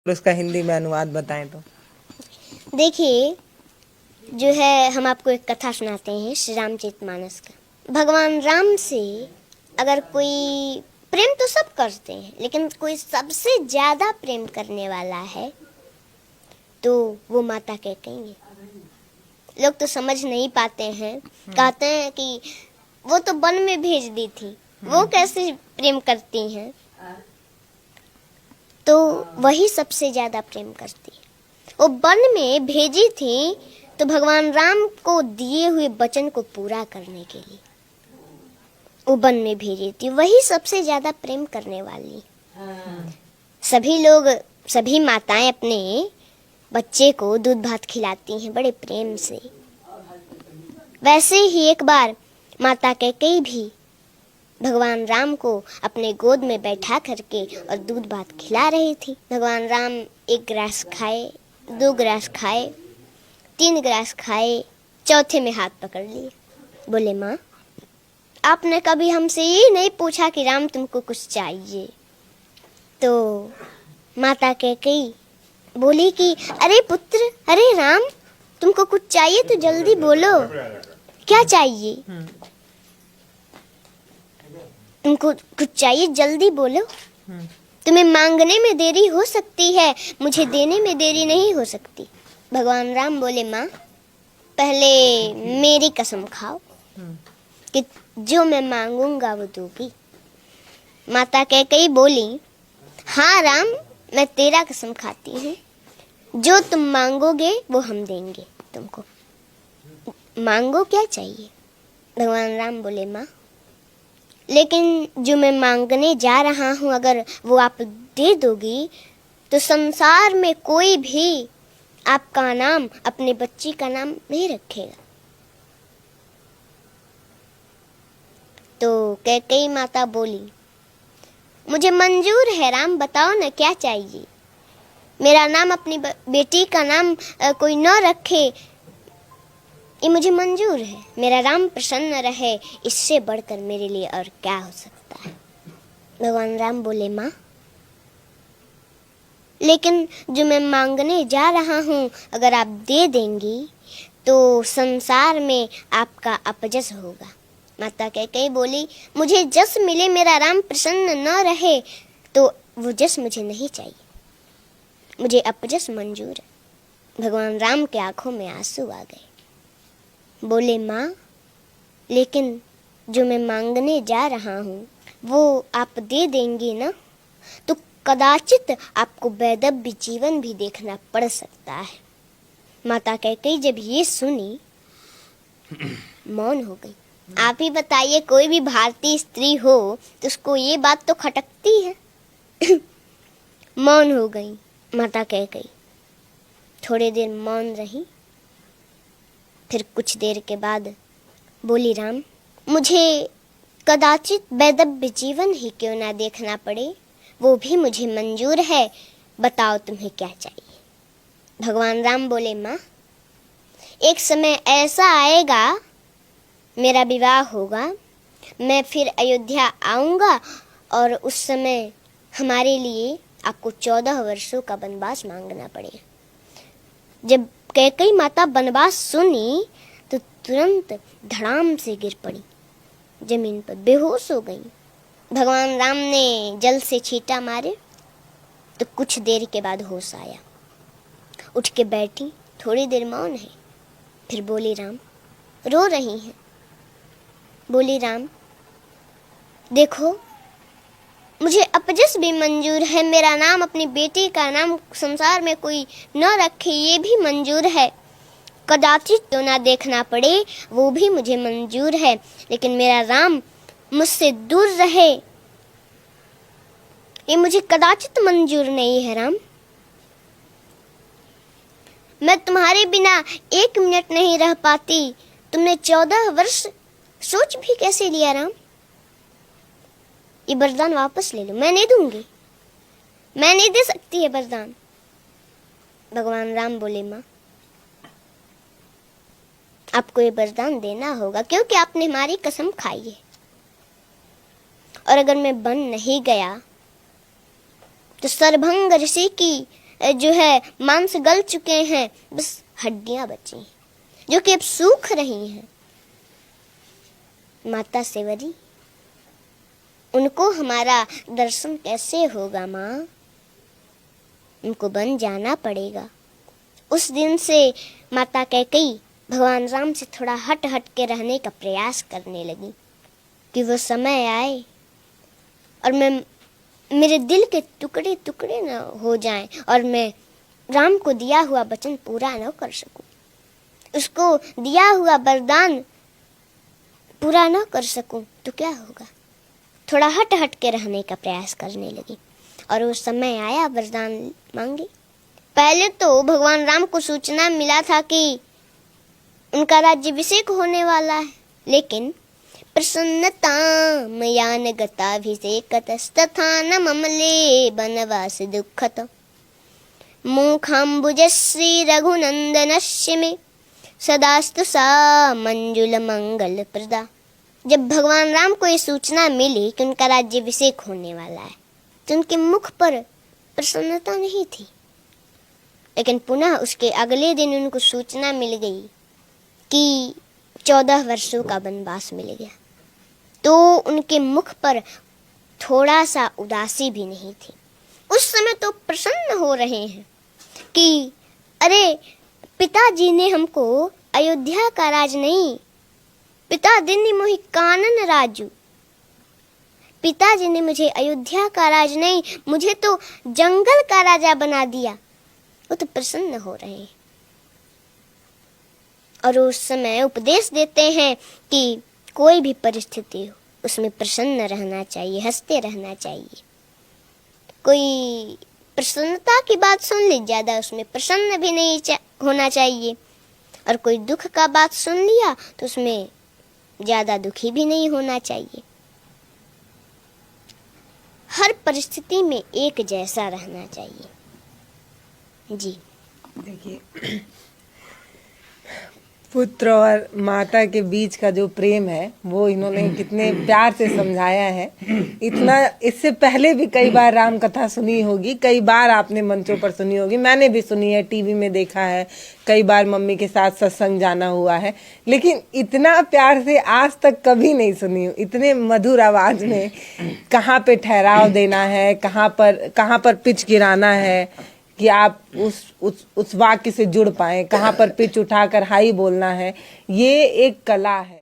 उसका हिंदी में अनुवाद बताएं तो। देखिए, जो है हम आपको एक कथा सुनाते हैं श्री रामचरितमानस का। भगवान राम से अगर कोई प्रेम तो सब करते हैं, लेकिन कोई सबसे ज्यादा प्रेम करने वाला है तो वो माता कैकेयी है। लोग तो समझ नहीं पाते हैं, कहते हैं कि वो तो वन में भेज दी थी, वो कैसे प्रेम करती हैं। तो वही सबसे ज्यादा प्रेम करती है। वो वन में भेजी थी तो भगवान राम को दिए हुए वचन को पूरा करने के लिए वो वन में भेजी थी। वही सबसे ज्यादा प्रेम करने वाली। सभी लोग, सभी माताएं अपने बच्चे को दूध भात खिलाती हैं बड़े प्रेम से। वैसे ही एक बार माता कैकेयी भी भगवान राम को अपने गोद में बैठा करके और दूध भात खिला रही थी। भगवान राम एक गिलास खाए, 2 गिलास खाए, 3 गिलास खाए, चौथे में हाथ पकड़ लिए। बोले, माँ, आपने कभी हमसे ये नहीं पूछा कि राम तुमको कुछ चाहिए। तो माता कैकेयी बोली कि अरे पुत्र, अरे राम, तुमको कुछ चाहिए तो जल्दी बोलो, क्या चाहिए? तुमको कुछ चाहिए, जल्दी बोलो। तुम्हें मांगने में देरी हो सकती है, मुझे देने में देरी नहीं हो सकती। भगवान राम बोले, माँ, पहले मेरी कसम खाओ कि जो मैं मांगूंगा वो दोगी। माता कैकेयी बोली, हाँ राम, मैं तेरा कसम खाती हूँ, जो तुम मांगोगे वो हम देंगे तुमको। मांगो, क्या चाहिए? भगवान राम बोले, माँ, लेकिन जो मैं मांगने जा रहा हूँ अगर वो आप दे दोगी तो संसार में कोई भी आपका नाम, अपने बच्ची का नाम नहीं रखेगा। तो कैकेयी माता बोली, मुझे मंजूर है राम, बताओ ना क्या चाहिए। मेरा नाम, अपनी बेटी का नाम कोई न रखे, ये मुझे मंजूर है। मेरा राम प्रसन्न रहे, इससे बढ़कर मेरे लिए और क्या हो सकता है। भगवान राम बोले, माँ, लेकिन जो मैं मांगने जा रहा हूँ अगर आप दे देंगी तो संसार में आपका अपजस होगा। माता कैकेयी बोली, मुझे जस मिले, मेरा राम प्रसन्न न रहे तो वो जस मुझे नहीं चाहिए, मुझे अपजस मंजूर है। भगवान राम के आंखों में आंसू आ गए। बोले, माँ, लेकिन जो मैं मांगने जा रहा हूँ वो आप दे देंगी ना तो कदाचित आपको वैधव्य जीवन भी देखना पड़ सकता है। माता कैकेयी जब ये सुनी मौन हो गई। आप ही बताइए, कोई भी भारतीय स्त्री हो तो उसको ये बात तो खटकती है। मौन हो गई माता कैकेयी। थोड़ी देर मौन रही, फिर कुछ देर के बाद बोली, राम, मुझे कदाचित वैधव्य जीवन ही क्यों ना देखना पड़े, वो भी मुझे मंजूर है। बताओ तुम्हें क्या चाहिए। भगवान राम बोले, माँ, एक समय ऐसा आएगा, मेरा विवाह होगा, मैं फिर अयोध्या आऊंगा और उस समय हमारे लिए आपको 14 वर्षों का वनवास मांगना पड़ेगा। जब कैकेयी माता वनवास सुनी तो तुरंत धड़ाम से गिर पड़ी, जमीन पर बेहोश हो गई। भगवान राम ने जल से छींटा मारे तो कुछ देर के बाद होश आया। उठ के बैठी, थोड़ी देर मौन है, फिर बोली, राम, रो रही हैं। बोली, राम, देखो, मुझे अपजस भी मंजूर है, मेरा नाम, अपनी बेटी का नाम संसार में कोई न रखे ये भी मंजूर है, कदाचित तो ना देखना पड़े वो भी मुझे मंजूर है, लेकिन मेरा राम मुझसे दूर रहे ये मुझे कदाचित मंजूर नहीं है। राम, मैं तुम्हारे बिना 1 मिनट नहीं रह पाती। तुमने 14 वर्ष सोच भी कैसे लिया राम? ये वरदान वापस ले लो, मैं नहीं दूंगी, मैं नहीं दे सकती है वरदान। भगवान राम बोले, माँ, आपको ये वरदान देना होगा क्योंकि आपने हमारी कसम खाई है, और अगर मैं बन नहीं गया तो सरभंग ऋषि की जो है मांस गल चुके हैं, बस हड्डियां बची हैं जो कि अब सूख रही हैं। माता सेवरी, उनको हमारा दर्शन कैसे होगा माँ? उनको बन जाना पड़ेगा। उस दिन से माता कैकेयी भगवान राम से थोड़ा हट हट के रहने का प्रयास करने लगी कि वो समय आए और मेरे दिल के टुकड़े टुकड़े न हो जाएं और मैं राम को दिया हुआ वचन पूरा न कर सकूं, उसको दिया हुआ वरदान पूरा न कर सकूं तो क्या होगा? थोड़ा हट हट के रहने का प्रयास करने लगी और वो समय आया, वरदान मांगी। पहले तो भगवान राम को सूचना मिला था कि उनका राज्याभिषेक होने वाला है, लेकिन प्रसन्नता मयान गताभिषेकतस्तथा न ममले वनवास दुःखत मुखाम्बुजश्री रघुनंदनस्य मे सदास्तु सा मंजुल मंगल प्रदा। जब भगवान राम को ये सूचना मिली कि उनका राज्याभिषेक होने वाला है तो उनके मुख पर प्रसन्नता नहीं थी, लेकिन पुनः उसके अगले दिन उनको सूचना मिल गई कि 14 वर्षों का वनवास मिल गया, तो उनके मुख पर थोड़ा सा उदासी भी नहीं थी। उस समय तो प्रसन्न हो रहे हैं कि अरे पिताजी ने हमको अयोध्या का राज नहीं, पिता दिनी मोहि कानन राजू, पिताजी ने मुझे अयोध्या का राज नहीं, मुझे तो जंगल का राजा बना दिया। वो तो प्रसन्न हो रहे हैं और उस समय उपदेश देते हैं कि कोई भी परिस्थिति हो उसमें प्रसन्न रहना चाहिए, हंसते रहना चाहिए। कोई प्रसन्नता की बात सुन ली, ज्यादा उसमें प्रसन्न भी नहीं होना चाहिए, और कोई दुख का बात सुन लिया तो उसमें ज्यादा दुखी भी नहीं होना चाहिए। हर परिस्थिति में एक जैसा रहना चाहिए। जी देखिए, पुत्र और माता के बीच का जो प्रेम है वो इन्होंने कितने प्यार से समझाया है। इतना इससे पहले भी कई बार राम कथा सुनी होगी, कई बार आपने मंचों पर सुनी होगी, मैंने भी सुनी है, टीवी में देखा है, कई बार मम्मी के साथ सत्संग जाना हुआ है, लेकिन इतना प्यार से आज तक कभी नहीं सुनी। इतने मधुर आवाज में कहाँ पे ठहराव देना है, कहाँ पर पिच गिराना है कि आप उस वाक्य से जुड़ पाए, कहाँ पर पिच उठाकर हाई बोलना है, ये एक कला है।